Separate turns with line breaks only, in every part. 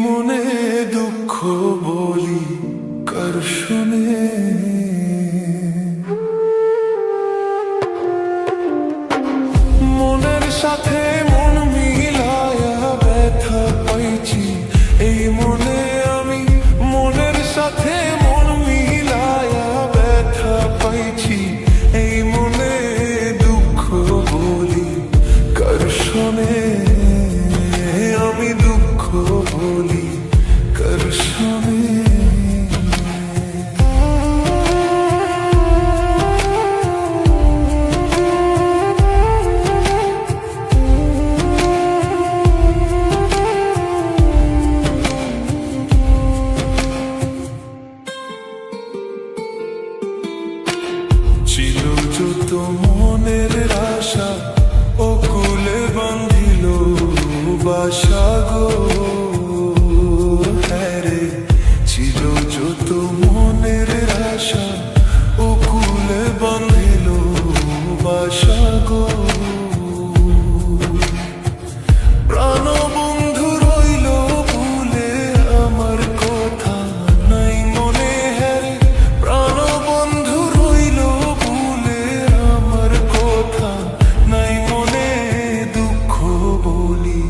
মনে দুঃখ বলি কার শুনে, মনের সাথে মন মিলায়া ব্যথা পাইছি এই মনে আমি, মনের সাথে মন মিলায়া ব্যথা পাইছি এই মনে দুঃখ বলি কার শুনে, আমি দুঃখ বলি কার শুনে। ছিল যত মনের আশা ও কুলে বাঁধিল বাসা গো, হ্যাঁ রে ছিল যত মনের আশা ও কুলে বাঁধিল বাসা গো, প্রাণ বন্ধু রইল ভুলে আমার কথা নাই মনে, হ্যাঁ রে প্রাণ বন্ধু রইল ভুলে আমার কথা নাই মনে দুঃখ বলি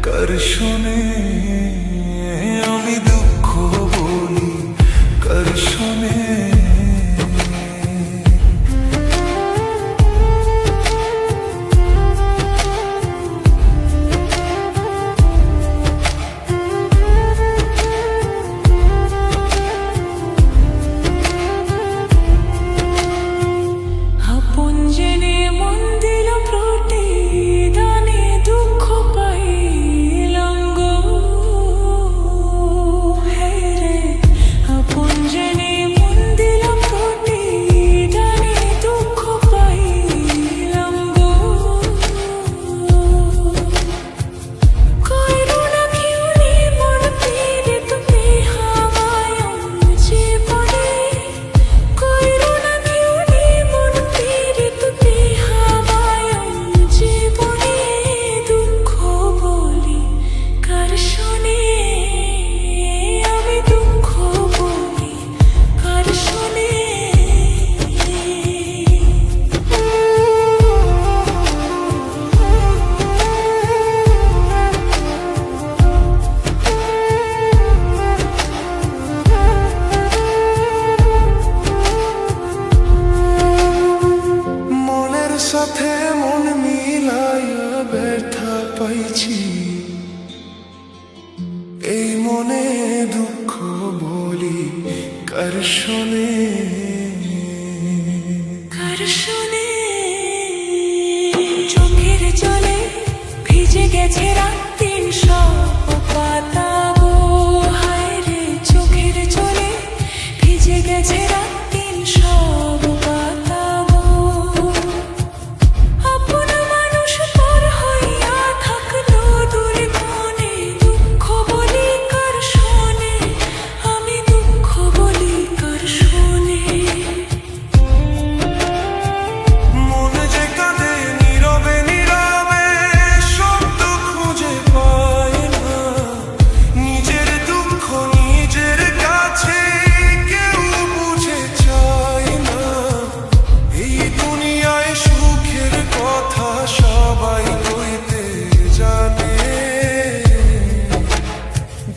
কার শুনে, আমি দুঃখ বলি কার শুনে।
আপন জেনে মন দিল প্রতিদানে দুঃখ পাইলাম গো, হ্যাঁ রে আপন জেনে মন দিল প্রতিদানে দুঃখ পাইলাম গো, কইরো না কিউনি মন পীড়িত বেহামায়ম জীবনে, কইরো না কিউনি মন পীড়িত বেহামায়ম জীবনে দুঃখ বলি কার শুনে, আমি দুঃখ বলি কার শুনে।
মনের সাথে মন মিলাইয়া ব্যথা পাইছি এই মনে দুঃখ বলি কার শুনে,
কার শুনে চোখের জলে ভিজে গেছে রাত্রির সব পাতা গো, হায় রে চোখের জলে ভিজে গেছে রাত্রির সব পাতা গো, আপন মানুষ পর হইয়া থাকলো দূরে কোণে দুঃখ বলি কার শুনে, আমি দুঃখ বলি কার শুনে।
মন যে কাঁদে নীরবে নীরবে শব্দ খুঁজে পায় না, নিজের দুঃখ নিজের কাছে কেউ বুঝে চায় না, এই দুনিয়ায় সুখের কথা সবাই কইতে জানে,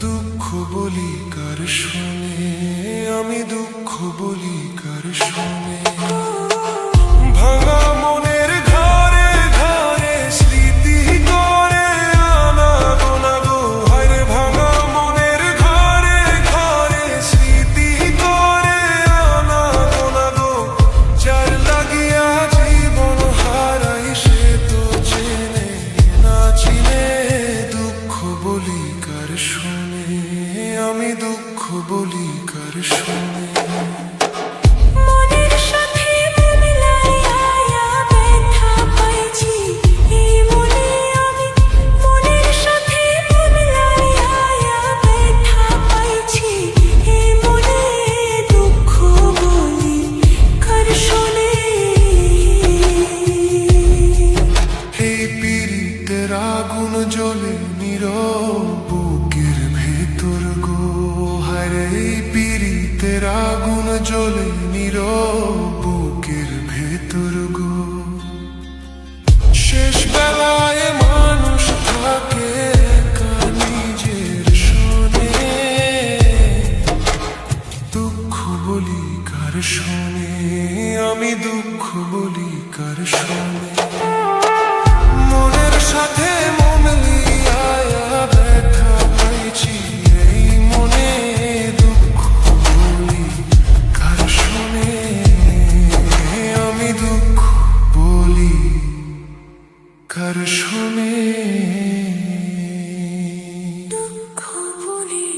দুঃখ বলি কার শুনে, আমি দুঃখ বলি কার শুনে। ভাঙা মনের ঘরে ঘরে স্মৃতি করে আনা গোনা গো, হায়রে ভাঙা মনের ঘরে ঘরে স্মৃতি করে আনা গোনা গো, যার লাগিয়া জীবন হারাই সে তো চেনে না চিনে, দুঃখ বলি কার শুনে, আমি দুঃখ বলি কার শুনে।
মনের সাথে মন লাগাইয়া ব্যথা পাইছি এই মনে আমি, মনের সাথে মন লাগাইয়া ব্যথা পাইছি এই মনে দুঃখ বলি কার শুনে।
এই পীড়িতের আগুন জ্বলে নীরব বুকের ভেতর, এই পীড়িতের আগুন জ্বলে নীরব বুকের ভেতর গো। শেষ বেলায় মানুষ থাকে একা নিজের শোনে, দুঃখ বলি কার শোনে, আমি দুঃখ বলি কার শোনে। মনের সাথে মন মিলায়া ব্যথা পাইছি এই মনে, দুঃখ বলি কার শোনে, আমি দুঃখ বলি কার শোনে।